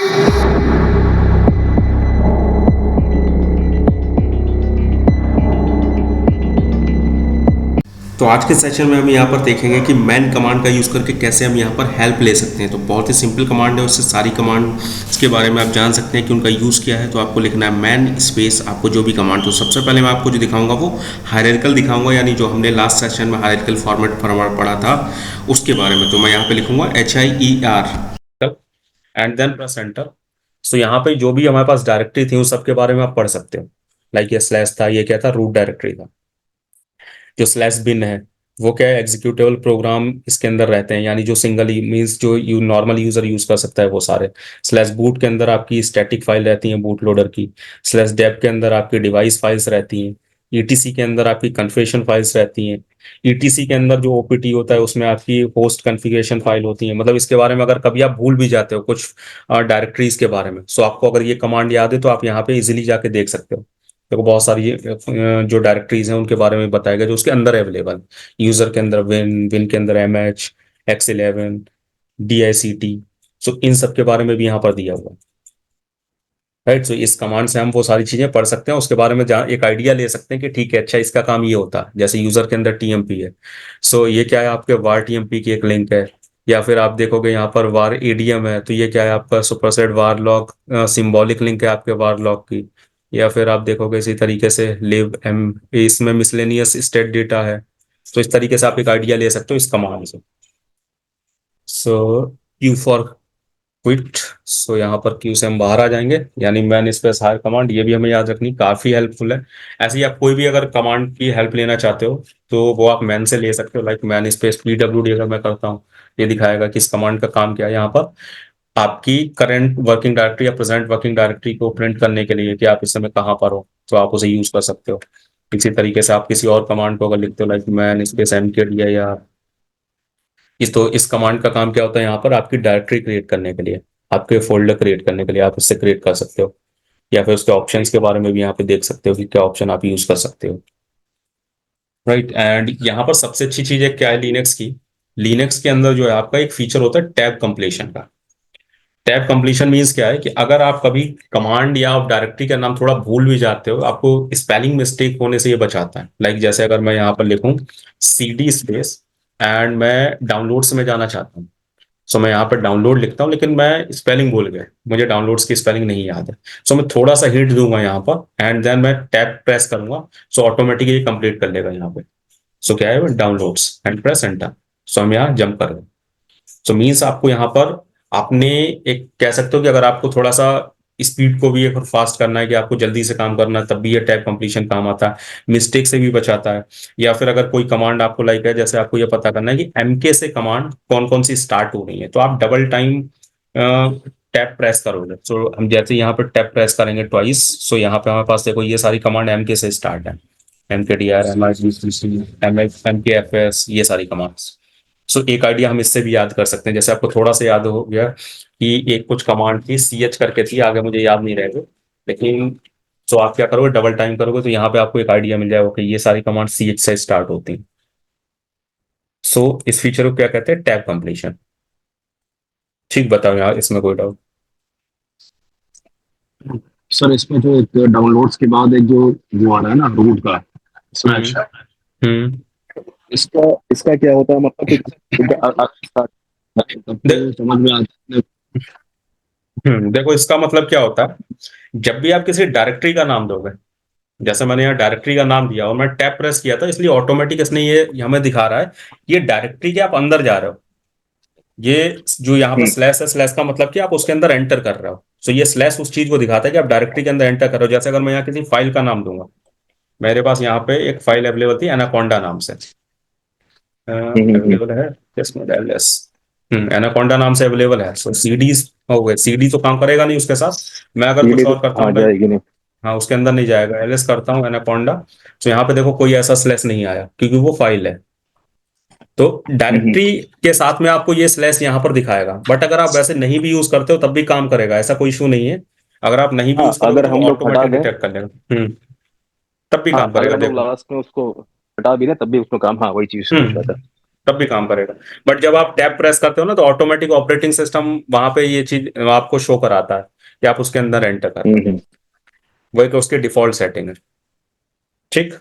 तो आज के सेशन में हम यहाँ पर देखेंगे कि मैन कमांड का यूज़ करके कैसे हम यहाँ पर हेल्प ले सकते हैं। तो बहुत ही सिंपल कमांड है, उससे सारी कमांड के बारे में आप जान सकते हैं कि उनका यूज़ क्या है। तो आपको लिखना है मैन स्पेस आपको जो भी कमांड। तो सबसे पहले मैं आपको जो दिखाऊंगा वो हायरार्किकल दिखाऊंगा, यानी जो हमने लास्ट सेशन में हायरार्किकल फॉर्मेट पढ़ा था उसके बारे में। तो मैं यहाँ पे लिखूंगा HIER and then press enter. So यहाँ पे जो भी हमारे पास डायरेक्टरी थी उन सब के बारे में आप पढ़ सकते हो। लाइक ये स्लैश था, ये क्या था, रूट डायरेक्टरी था। जो स्लैश बिन है वो क्या है, एग्जीक्यूटेबल प्रोग्राम इसके अंदर रहते हैं, यानी जो सिंगल मीन्स जो नॉर्मल यूजर यूज कर सकता है वो सारे। स्लैश बूट के अंदर आपकी स्टैटिक फाइल रहती है बूट लोडर की। स्लैश डेव के अंदर आपकी डिवाइस फाइल्स रहती हैं। ईटीसी के अंदर आपकी कन्फिगरेशन फाइल्स रहती हैं। ईटीसी के अंदर जो ओपीटी होता है उसमें आपकी होस्ट कन्फिगरेशन फाइल होती है। मतलब इसके बारे में अगर कभी आप भूल भी जाते हो कुछ डायरेक्टरीज के बारे में, सो आपको अगर ये कमांड याद है तो आप यहाँ पे इजीली जाके देख सकते हो। देखो बहुत सारी जो डायरेक्टरीज हैं उनके बारे में बताएगा जो उसके अंदर अवेलेबल। यूजर के अंदर विन, विन के अंदर MH, X11, DICT। सो इन सब के बारे में भी यहाँ पर दिया हुआ है। राइट, सो इस कमांड से हम वो सारी चीजें पढ़ सकते हैं, उसके बारे में जहाँ एक आइडिया ले सकते हैं कि ठीक है अच्छा इसका काम ये होता है। जैसे यूजर के अंदर TMP है, सो ये क्या है, आपके वार TMP की एक लिंक है। या फिर आप देखोगे यहाँ पर वार ADM है, तो ये क्या है, आपका सुपरसेट वार लॉग सिंबॉलिक लिंक है आपके वार लॉग की। या फिर आप देखोगे इसी तरीके से लिव एम, इसमें मिसलेनियस स्टेट डेटा है। तो इस तरीके से आप एक आइडिया ले सकते हो इस कमांड से। सो क्यू फॉर क्विट। सो यहाँ पर क्यू से हम बाहर आ जाएंगे, यानी मैन स्पेस हायर कमांड, ये भी हमें याद रखनी, काफी हेल्पफुल है। ऐसे ही आप कोई भी अगर कमांड की हेल्प लेना चाहते हो तो वो आप मैन से ले सकते हो। लाइक मैन स्पेस PWD अगर मैं करता हूँ, ये दिखाएगा कि इस कमांड का काम क्या है। यहाँ पर आपकी करंट वर्किंग डायरेक्टरी या प्रेजेंट वर्किंग डायरेक्टरी को प्रिंट करने के लिए कि आप इस समय कहाँ पर हो, तो आप उसे यूज कर सकते हो। इसी तरीके से आप किसी और कमांड को अगर लिखते हो, लाइक मैन स्पेस MKDI या इस, तो इस कमांड का काम क्या होता है, यहाँ पर आपकी डायरेक्टरी क्रिएट करने के लिए, आपके फोल्डर क्रिएट करने के लिए आप इससे क्रिएट कर सकते हो। या फिर उसके ऑप्शंस के बारे में भी यहाँ पे देख सकते हो कि क्या ऑप्शन आप यूज कर सकते हो। राइट, एंड यहाँ पर सबसे अच्छी चीज है क्या है लिनक्स की। लिनक्स के अंदर जो है आपका एक फीचर होता है टैब कंप्लीशन का। टैब कंप्लीशन मीन्स क्या है कि अगर आप कभी कमांड या आप डायरेक्टरी का नाम थोड़ा भूल भी जाते हो, आपको स्पेलिंग मिस्टेक होने से ये बचाता है। लाइक जैसे अगर मैं यहाँ पर लिखूं CD स्पेस एंड मैं डाउनलोड्स में जाना चाहता हूँ, सो मैं यहाँ पर डाउनलोड लिखता हूँ लेकिन मैं स्पेलिंग भूल गया, मुझे डाउनलोड्स की स्पेलिंग नहीं याद है। सो मैं थोड़ा सा हिंट दूंगा यहाँ पर एंड देन मैं टैब प्रेस करूंगा, सो ऑटोमेटिकली कंप्लीट कर लेगा यहाँ पे। सो क्या है, डाउनलोड्स एंड प्रेस एंटर। सो हम यहाँ जंप कर रहे हैं। सो मीन्स आपको यहाँ पर आपने एक कह सकते हो कि अगर आपको थोड़ा सा स्पीड को भी एक फास्ट करना है कि आपको जल्दी से काम करना है, तब भी ये टैब कंप्लीशन काम आता है। मिस्टेक से भी बचाता है। या फिर अगर कोई कमांड आपको लाइक है, जैसे आपको ये पता करना है कि MK से कमांड कौन कौन सी स्टार्ट हो रही है, तो आप डबल टाइम टैब प्रेस करोगे। सो हम जैसे यहाँ पर टैब प्रेस करेंगे ट्वाइस, सो यहाँ पे हमारे पास देखो ये सारी कमांड MK से स्टार्ट है। MKDR, MIGCC, MKFS, ये सारी कमांड्स। सो एक आइडिया हम इससे भी याद कर सकते हैं। जैसे आपको थोड़ा सा याद हो गया कि एक कुछ कमांड थी CH करके थी, आगे मुझे याद नहीं रहेगा, लेकिन सो आप क्या करोगे, डबल टाइम करोगे तो यहाँ पे आपको एक आइडिया मिल जाएगा कि ये सारी कमांड CH से स्टार्ट होती हैं। सो इस फीचर को क्या कहते हैं, टैब कंप्लीशन। ठीक, बताओ यार इसमें कोई डाउट। सर इसमें जो एक डाउनलोड्स के बाद एक जो वो आ रहा है ना रूट का स्लैश, हम्म इसका इसका क्या होता है, मतलब कि तब तो समझ में आता है। देखो इसका मतलब क्या होता है, जब भी आप किसी डायरेक्टरी का नाम दोगे, जैसे मैंने यहाँ डायरेक्टरी का नाम दिया और मैं टैब प्रेस किया था, इसलिए ऑटोमेटिक इसने ये हमें दिखा रहा है ये डायरेक्टरी के आप अंदर जा रहे हो। ये जो यहाँ पर स्लैश है, स्लैश का मतलब कि आप उसके अंदर एंटर कर रहे हो। सो ये स्लैश उस चीज को दिखाता है कि आप डायरेक्टरी के अंदर एंटर कर रहे हो। जैसे अगर मैं यहाँ किसी फाइल का नाम दूंगा, मेरे पास यहाँ पे एक फाइल अवेलेबल थी एनाकोंडा नाम से, अवेलेबल है इसमें LS, एनाकोंडा नाम से अवेलेबल है। सो CDs हो गए, CD तो काम करेगा नहीं उसके साथ। मैं अगर कुछ और करता आ हूँ लाइक, जाएगी नहीं। हाँ उसके अंदर नहीं जाएगा, LS करता हूँ एनाकोंडा, तो यहाँ पे देखो कोई ऐसा स्लैश नहीं आया क्योंकि वो फाइल है। तो डायरेक्टरी के साथ में आपको ये स्लैश यहाँ पर दिखाएगा, बट अगर आप वैसे नहीं भी यूज करते हो तब भी काम करेगा, ऐसा कोई इशू नहीं है। अगर आप नहीं भी हाँ यूज करोगे अगर तो वो हम लोग हटा ऑटोमेटिक दें, डिटेक्ट कर लेगा। तब भी हाँ काम अगर करेगा, हम लोग देखो। लास्ट में उसको हटा भी दें तब भी उसका काम, हाँ वही चीज पूछ रहा था। तब भी काम करेगा। बट जब आप टैब प्रेस करते हो ना, तो ऑटोमेटिक ऑपरेटिंग सिस्टम वहां पे ये चीज आपको शो कराता है कि आप उसके अंदर एंटर कर रहे हो। हम्म। वही तो उसकी डिफॉल्ट सेटिंग है। ठीक।